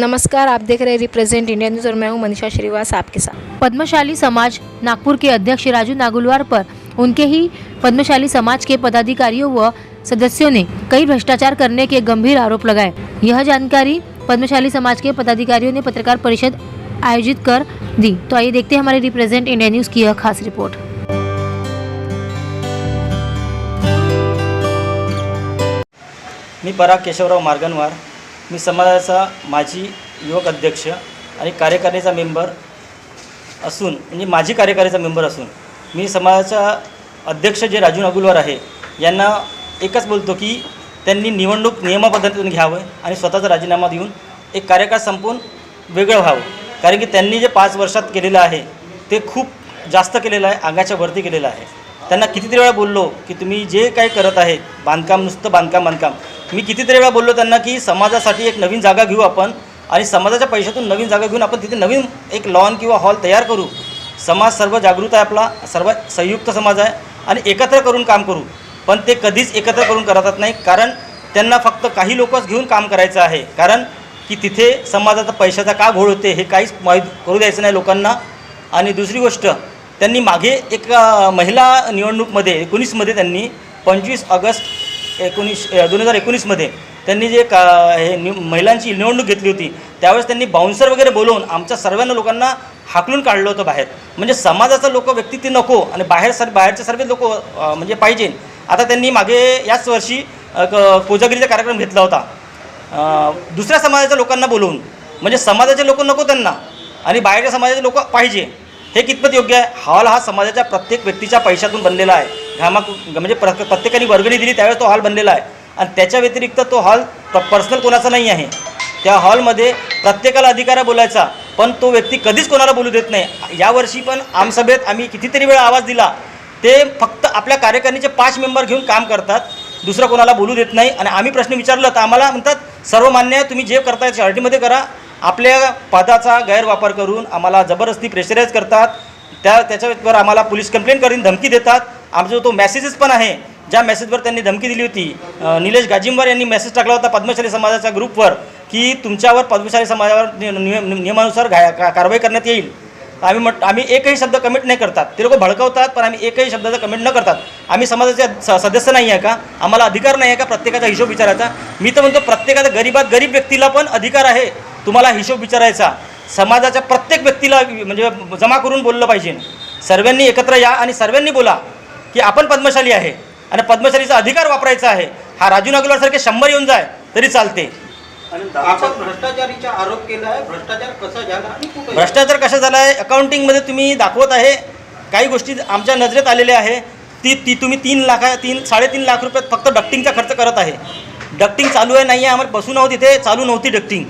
नमस्कार, आप देख रहे हैं रिप्रेजेंट इंडिया न्यूज़ और मैं हूं मनीषा श्रीवास आपके साथ। पद्मशाली समाज नागपुर के अध्यक्ष राजू नागुलवार पर उनके ही पद्मशाली समाज के पदाधिकारियों व सदस्यों ने कई भ्रष्टाचार करने के गंभीर आरोप लगाए। यह जानकारी पद्मशाली समाज के पदाधिकारियों ने पत्रकार परिषद आयोजित कर दी। तो आइए देखते हैं हमारे रिप्रेजेंट इंडिया न्यूज़ की यह खास रिपोर्ट। मी पराग केशवराव मार्गनवार, मी समाजाचा माजी युवक अध्यक्ष आणि कार्यकारिणीचा मेंबर असून म्हणजे माजी कार्यकारिणीचा मेंबर असून मी समाजाचा अध्यक्ष जे राजू नागुलवार आहे यांना एकच बोलतो की त्यांनी निवडणूक नियमपद्धतीने घ्यावं आणि स्वतःचा राजीनामा देऊन एक कार्यकाळ संपवून वेगळं व्हावं। कारण की त्यांनी जे 5 वर्षात केलेलं आहे ते खूप जास्त केलेलं आहे, अंगाच्या वरती केलेलं आहे। त्यांना कितीतरी वेळा बोललो की तुम्ही जे काही करत आहे बांधकाम, नुसतं बांधकाम मी कितीतरी वेळा बोललो त्यांना की समाजासाठी एक नवीन जागा घेऊ आपण आणि समाजाच्या पैशातून नवीन जागा घेऊन आपण तिथे नवीन एक लॉन किंवा हॉल तयार करू। समाज सर्व जागृत आहे, आपला सर्व संयुक्त समाज आहे आणि एकत्र करून काम करू। पण ते कधीच एकत्र करून करतात नाही, कारण त्यांना फक्त काही लोकच घेऊन काम करायचं आहे। कारण की तिथे समाजाचा पैशाचा का घोळ होते हे काहीच माहीत करू द्यायचं नाही लोकांना। आणि दुसरी गोष्ट, त्यांनी मागे एक महिला निवडणूकमध्ये 19मध्ये त्यांनी 25 ऑगस्ट 2019मध्ये त्यांनी जे महिलांची निवडणूक घेतली होती त्यावेळेस त्यांनी बाउन्सर वगैरे बोलवून आमच्या सर्वांना लोकांना हाकलून काढलं होतं बाहेर। म्हणजे समाजाचं लोक व्यक्ती नको आणि बाहेरचे सर्व लोक म्हणजे पाहिजे। आता त्यांनी मागे याच वर्षी कोजागिरीचा कार्यक्रम घेतला होता दुसऱ्या समाजाच्या लोकांना बोलवून, म्हणजे समाजाचे लोक नको त्यांना आणि बाहेरच्या समाजाचे लोक पाहिजे। हे कितपत योग्य आहे? हॉल हा समाजाच्या प्रत्येक व्यक्तीच्या पैशातून बनलेला आहे, म्हणजे प्रत्येकाने वर्गणी दिली त्यावेळेस तो हॉल बनलेला आहे आणि त्याच्या व्यतिरिक्त तो हॉल पर्सनल कोणाचा नाही आहे। त्या हॉलमध्ये प्रत्येकाला अधिकार आहे बोलायचा, पण तो व्यक्ती कधीच कोणाला बोलू देत नाही। यावर्षी पण आमसभेत आम्ही कितीतरी वेळा आवाज दिला, ते फक्त आपल्या कार्यकारिणीचे 5 मेंबर घेऊन काम करतात, दुसरं कोणाला बोलू देत नाही। आणि आम्ही प्रश्न विचारला तर आम्हाला म्हणतात सर्व मान्य आहे, तुम्ही जे करताय चॅरिटीमध्ये करा। आपल्या पदाचा गैरवापर करून आम्हाला जबरदस्ती प्रेशराईज करतात, त्याच्यावर आम्हाला पोलीस कंप्लेंट करून धमकी देतात। आमचा तो मेसेजेस पण आहे, ज्या मेसेजवर त्यांनी धमकी दिली होती। निलेश गाजिंबार यांनी मेसेज टाकला होता पद्मशाली समाजाच्या ग्रुपवर की तुमच्यावर पद्मशाली समाजावर नियमानुसार कारवाई करण्यात येईल। आम्ही एकही शब्द कमेंट नाही करतात, ते लोक भडकवतात पण आम्ही एकही शब्दाचा कमेंट न करतात। आम्ही समाजाचे सदस्य नाही आहे का? आम्हाला अधिकार नाही आहे का प्रत्येकाचा हिशोब विचारायचा? मी तर म्हणतो प्रत्येकाचा गरीब व्यक्तीला पण अधिकार आहे तुम्हाला हिशोब विचारायचा। समाजाच्या प्रत्येक व्यक्तीला म्हणजे जमा करून बोललं पाहिजे। सर्वांनी एकत्र या आणि सर्वांनी बोला की आपण पद्मशाली आहे आणि पद्मशालीचा अधिकार वापरायचा आहे। हा राजू नागुलवारसारखे 100 येऊन जाय तरी चालते। आपण भ्रष्टाचारीचा आरोप केला आहे, भ्रष्टाचार कसा झाला आणि कुठे भ्रष्टाचार कसा झाला आहे अकाउंटिंगमध्ये तुम्ही दाखवत आहे, काही गोष्टी आमच्या नजरेत आलेल्या आहे। ती तुम्ही 3.5 लाख रुपयात फक्त डक्टिंगचा खर्च करत आहे। डक्टिंग चालू आहे नाही आहे, आम्हाला बसून आहोत तिथे, चालू नव्हती डक्टिंग।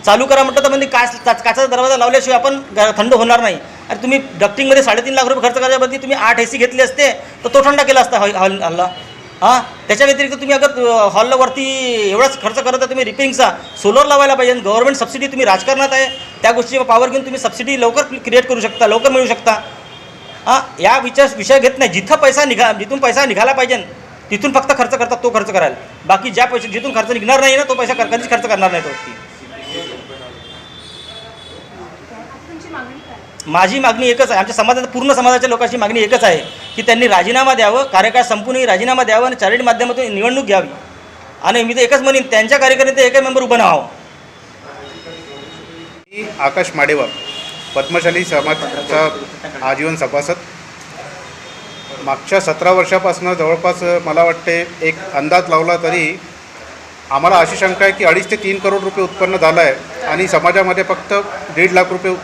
चालू करा म्हटलं तर म्हणजे काचाचा दरवाजा लावल्याशिवाय आपण थंड होणार नाही। आणि तुम्ही डक्टिंगमध्ये 3.5 लाख रुपये खर्च करायच्याबद्दल तुम्ही 8 AC घेतले असते तर तो थंडा केला असता हॉलला। त्याच्या व्यतिरिक्त तुम्ही अगर हॉलला वरती एवढाच खर्च करत आहे, तुम्ही रिपेरिंगचा सोलर लावायला पाहिजे। गव्हर्नमेंट सबसिडी तुम्ही राजकारणात आहे, त्या गोष्टीची पावर घेऊन तुम्ही सबसिडी लवकर क्रिएट करू शकता, लवकर मिळू शकता। या विषय घेत नाही। जिथून पैसा निघाला पाहिजे तिथून फक्त खर्च करतात, तो खर्च करायला। बाकी ज्या पैसे जिथून खर्च निघणार नाही ना तो पैसा कधीच खर्च करणार नाही तो व्यक्ती। माझी मागणी एकच आहे, आमच्या समाजाच्या पूर्ण समाजाच्या लोकांची मागणी एकच आहे की त्यांनी राजीनामा द्यावं, कार्यकाळ संपूनही राजीनामा द्यावा आणि चॅरिटी माध्यमातून निवडणूक घ्यावी। आणि मी तर एकच म्हणेन त्यांच्या कार्यकारिणीत एकही मेंबर उभं राहावं। आकाश माडेवर, पद्मशाली समाजाचा आजीवन सभासद। मागच्या 17 वर्षापासून जवळपास मला वाटते एक अंदाज लावला तरी आम्हाला अशी शंका आहे की 2.5 ते 3 करोड रुपये उत्पन्न झालं आहे आणि समाजामध्ये फक्त 1.5 लाख रुपये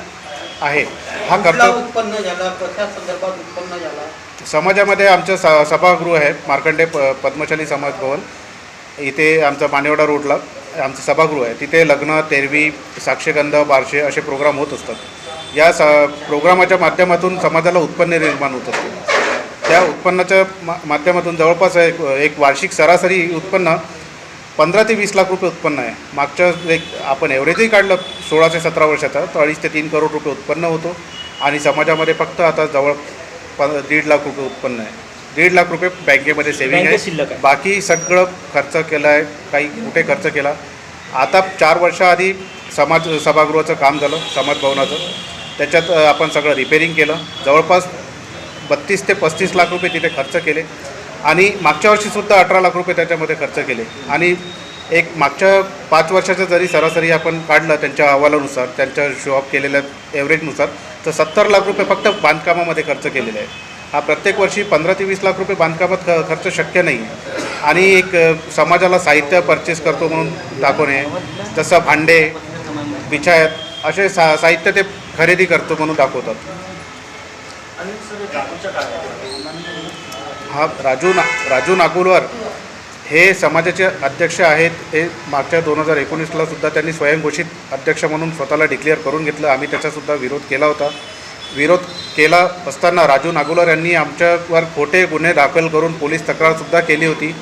आहे। हा खर्च उत्पन्न झाला, कशा संदर्भात उत्पन्न झाला? समाजामध्ये आमचं सभागृह आहे मार्कंडे पद्मशाली समाज भवन, इथे आमचं मानेवाडा रोडला आमचं सभागृह आहे। तिथे लग्न, तेरवी, साक्षगंध, बारशे असे प्रोग्राम होत असतात। या प्रोग्रामाच्या माध्यमातून समाजाला उत्पन्न निर्माण होत असते। त्या उत्पन्नाच्या माध्यमातून जवळपास एक वार्षिक सरासरी उत्पन्न 15 ते 20 लाख रुपये उत्पन्न आहे। मागच्या आपण ॲव्हरेजही काढलं 16 ते 17 वर्षाचा तर 2.5 ते 3 करोड रुपये उत्पन्न होतो आणि समाजामध्ये फक्त आता जवळ 1.5 लाख रुपये उत्पन्न आहे। 1.5 लाख रुपये बँकेमध्ये सेव्हिंग आहे, बाकी सगळं खर्च केला आहे, काही कुठे खर्च केला आता 4 वर्षाआधी समाज सभागृहाचं काम झालं समाजभवनाचं. त्याच्यात आपण सगळं रिपेरिंग केलं. जवळपास 32 ते 35 लाख रुपये तिथे खर्च केले आणि मागच्या वर्षीसुद्धा 18 लाख रुपये त्याच्यामध्ये खर्च केले. आणि एक मागच्या 5 वर्षाचं जरी सरासरी आपण काढलं त्यांच्या अहवालानुसार, त्यांच्या शो ऑफ केलेल्या ॲव्हरेजनुसार, तर 70 लाख रुपये फक्त बांधकामामध्ये खर्च केलेले आहे. हा प्रत्येक वर्षी 15 ते 20 लाख रुपये बांधकामात खर्च शक्य नाही. आणि एक समाजाला साहित्य परचेस करतो म्हणून दाखवणे, जसं भांडे, बिछायत असे साहित्य ते खरेदी करतो म्हणून दाखवतात. हा राजू नागुलवार हे समाजाचे अध्यक्ष आहेत. हे मागच्या 2019ला सुद्धा त्यांनी स्वयंघोषित अध्यक्ष म्हणून स्वतःला डिक्लेअर करून घेतलं. आम्ही त्याचासुद्धा विरोध केला होता. विरोध केला असताना राजू नागुलवार यांनी आमच्यावर खोटे गुन्हे दाखल करून पोलीस तक्रारसुद्धा केली होती.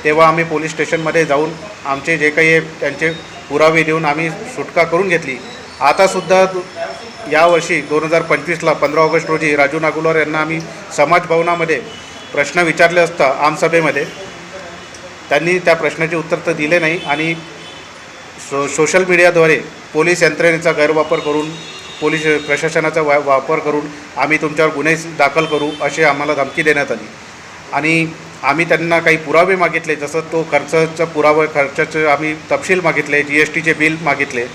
तेव्हा आम्ही पोलीस स्टेशनमध्ये जाऊन आमचे जे काही त्यांचे पुरावे देऊन आम्ही सुटका करून घेतली. आतासुद्धा यावर्षी 2025ला 15 ऑगस्ट रोजी राजू नागुलवार यांना आम्ही समाजभवनामध्ये प्रश्न विचारले असता आमसभेमध्ये त्यांनी त्या प्रश्नाचे उत्तर तर दिले नाही आणि सोशल मीडियाद्वारे पोलीस यंत्रणेचा गैरवापर करून, पोलीस प्रशासनाचा वापर करून आम्ही तुमच्यावर गुन्हे दाखल करू अशी आम्हाला धमकी देण्यात आली. आणि आम्ही त्यांना काही पुरावे मागितले, जसं तो खर्चाचा पुरावा, खर्चाचे आम्ही तपशील मागितले, GSTचे बिल मागितले,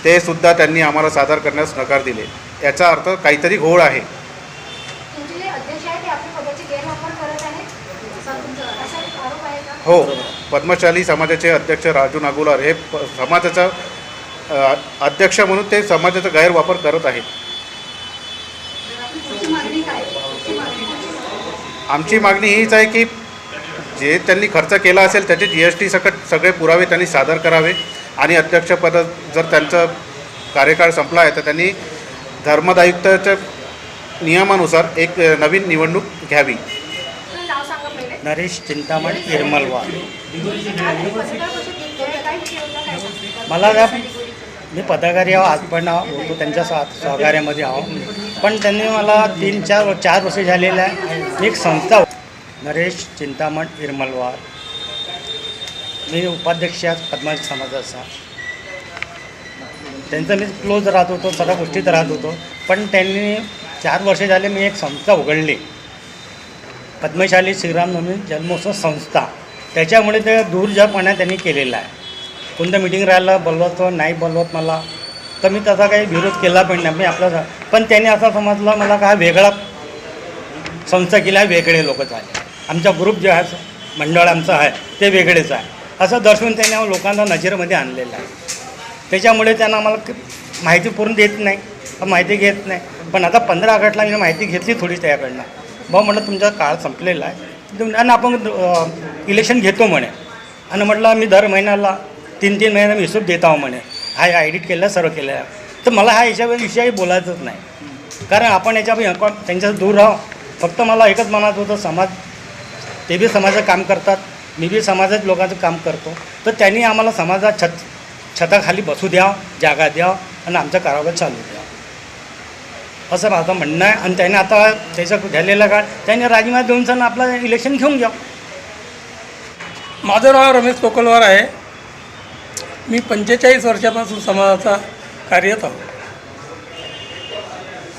ते सुद्धा त्यांनी आम्हाला सादर करण्यास नकार दिले. याचा अर्थ काहीतरी घोळ आहे. हो, पद्मशाली समाजाचे अध्यक्ष राजू नागुलवार हे समाजाचा अध्यक्ष म्हणून ते समाजाचा गैरवापर करत आहेत. आमची मागणी हीच आहे की जे त्यांनी खर्च केला असेल त्याचे GST सकट सगळे पुरावे त्यांनी सादर करावे आणि अध्यक्षपद जर त्यांचा कार्यकाळ संपला आहे तर त्यांनी धर्मदायुक्ताच्या नियमानुसार एक नवीन निवडणूक घ्यावी. नरेश चिंतामण इरमलवार. मी पदाधिकारी आहो, आज पण होतो त्यांच्या सहकार्यामध्ये आहो. पण त्यांनी मला 4 वर्ष झालेलं आहे. एक संस्था नरेश चिंतामण इरमलवार, मी उपाध्यक्ष पद्मशाली समाजाचा. त्यांचं मी क्लोज राहत होतो, सर्व गोष्टीत राहत होतो. पण त्यांनी 4 वर्ष झाले मी एक संस्था उघडली, पद्मशाली श्रीरामनवमी जन्मोत्सव संस्था. त्याच्यामुळे ते दूरजापणा त्यांनी केलेला आहे. कोणत्या मिटिंग राहायला बोलवतो नाही बोलवत मला, तर मी त्याचा काही विरोध केला पण नाही. मी आपला पण त्यांनी असा समजला मला का वेगळा संस्था केला, वेगळे लोक झाले. आमचा ग्रुप जे आहे, मंडळ आमचं आहे ते वेगळेच आहे असं दर्शवून त्यांनी लोकांना नजरेमध्ये आणलेलं आहे. त्याच्यामुळे त्यांना आम्हाला माहिती पूर्ण देत नाही, माहिती घेत नाही. पण आता 15 ऑगस्टला मी माहिती घेतली थोडी त्याकडनं. भाऊ म्हटलं तुमचा काळ संपलेला आहे आणि आपण इलेक्शन घेतो म्हणे. आणि म्हटलं मी दर महिन्याला 3-3 महिन्याला मी हिशोब देत आहो म्हणे. हा एडिट केलं, सर्व केलं आहे. तर मला हा याच्याविषयी बोलायचंच नाही, कारण आपण याच्या त्यांच्यात दूर राहू. फक्त मला एकच मनात होतं, समाज ते बी समाजाचं काम करतात, मी बी समाजात लोकांचं काम करतो. तर त्यांनी आम्हाला समाजात छताखाली बसू द्या, जागा द्या आणि आमचा कारभार चालू द्या असं माझं म्हणणं आहे. आणि त्याने आता त्याचा झालेला काळ त्याने राजीनामा देऊन सण आपलं इलेक्शन घेऊन घ्या. माझं नाव रमेश कोकलवार आहे. मी 45 वर्षापासून समाजाचा कार्यरत आहोत.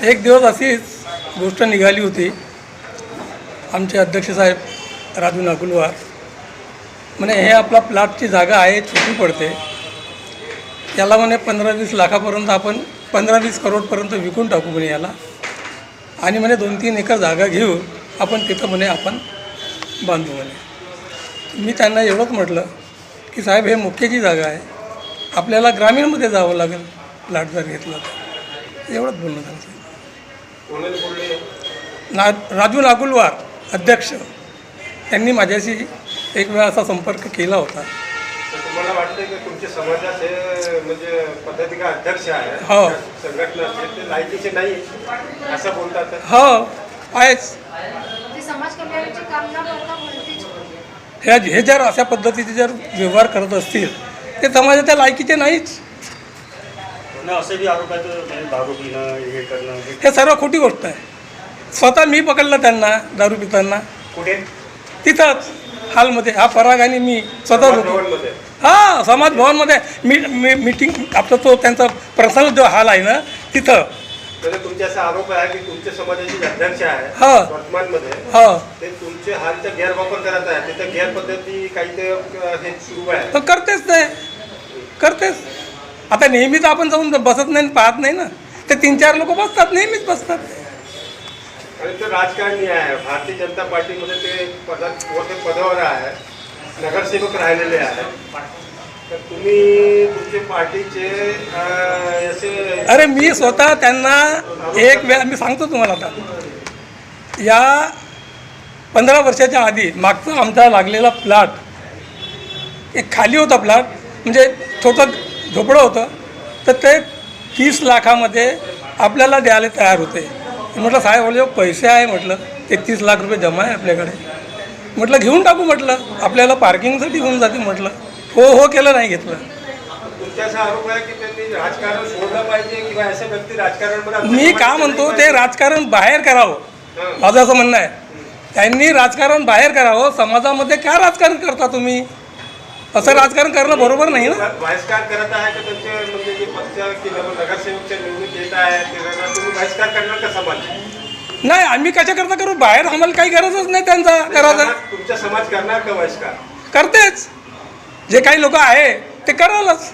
एक दिवस अशीच गोष्ट निघाली होती. आमचे अध्यक्ष साहेब राजू नागुलवार म्हणे हे आपला प्लॉटची जागा आहे, छोटी पडते, याला म्हणे 15-20 लाखापर्यंत आपण 15-20 करोडपर्यंत विकून टाकू म्हणे याला. आणि म्हणे 2-3 एकर जागा घेऊ आपण, तिथं म्हणे आपण बांधू म्हणे. मी त्यांना एवढंच म्हटलं की साहेब हे मुख्याची जागा आहे, आपल्याला ग्रामीणमध्ये जावं लागेल प्लॉट जर घेतला तर. एवढंच बोलणं झालं. राजू नागुलवार अध्यक्ष त्यांनी माझ्याशी एक वेळा असा संपर्क केला होता. तुम्हाला वाटतं की तुमच्या समाजात हे म्हणजे पदाधिकारी अध्यक्ष आहे, हो, संघटना ते लायकीचे नाही असं बोलतात. हो आहेच. हे जर अशा पद्धतीचे जर व्यवहार करत असतील ते समाजाच्या लायकीचे नाहीच. असे बी आरोप आहेत, दारू पिणं, हे करणं, हे सर्व खोटी गोष्ट आहे. स्वतः मी पकडलं त्यांना दारू पिताना कुठे? तिथंच हॉलमध्ये. हा पराग आणि मी स्वतः समाजभवनमध्ये. हां, समाज भवनमध्ये मीटिंग आपला तो त्यांचा पर्सनल जो हॉल आहे ना तिथं. म्हणजे तुमचे असा आरोप आहे की तुमच्या समाजाचे जे अध्यक्ष आहे हा. वर्तमानमध्ये हो, ते तुमचे हालचा गैरवापर करत आहे, तिथे गैरपद्धती काही ते हे सुरू आहे. तर करतेच. आता नेहमीच आपण जाऊन बसत नाही, पाहत नाही ना. ते 3-4 लोक बसतात, नेहमीच बसतात. आणि ते राजकारणी आहे, भारतीय जनता पार्टीमध्ये ते पदावर आहे, नगरसेवक राहिलेले आहे. तर तुम्ही तुमचे पार्टीचे असे अरे मी स्वतः त्यांना एक वेळा मी सांगतो तुम्हाला, आता या 15 वर्षाच्या आधी मागचा आमचा लागलेला प्लॉट एक खाली होता प्लॉट, म्हणजे छोटं झोपडं होतं, तर ते 30 लाखामध्ये आपल्याला द्यायला तयार होते. म्हटलं साहेब बोलले पैसे आहे, म्हटलं 33 लाख रुपये जमा आहे आपल्याकडे, म्हटलं घेऊन टाकू, म्हटलं आपल्याला पार्किंगसाठी होऊन जाते, म्हटलं हो केलं, नाही घेतलं. तुमचा असा आरोप आहे की त्यांनी राजकारण सोडलं पाहिजे किंवा असे व्यक्ती राजकारणामध्ये मी का म्हणतो ते राजकारण बाहेर करावं, माझं असं म्हणणं आहे. त्यांनी राजकारण बाहेर करावं. समाजामध्ये काय राजकारण करता तुम्ही? असं राजकारण करणं बरोबर नाही ना. बहिष्कार करत आहे का त्यांचे, म्हणजे जे पक्ष किंवा नगरसेवकच्या निवडणूक येत आहे ते तुम्ही बहिष्कार करणार का समाज? नाही, आम्ही कशाकरता करू? बाहेर आम्हाला काही गरजच नाही त्यांचा करायचा. तुमचा समाज करणार का बहिष्कार? करतेच, जे काही लोक आहे ते करायलाच.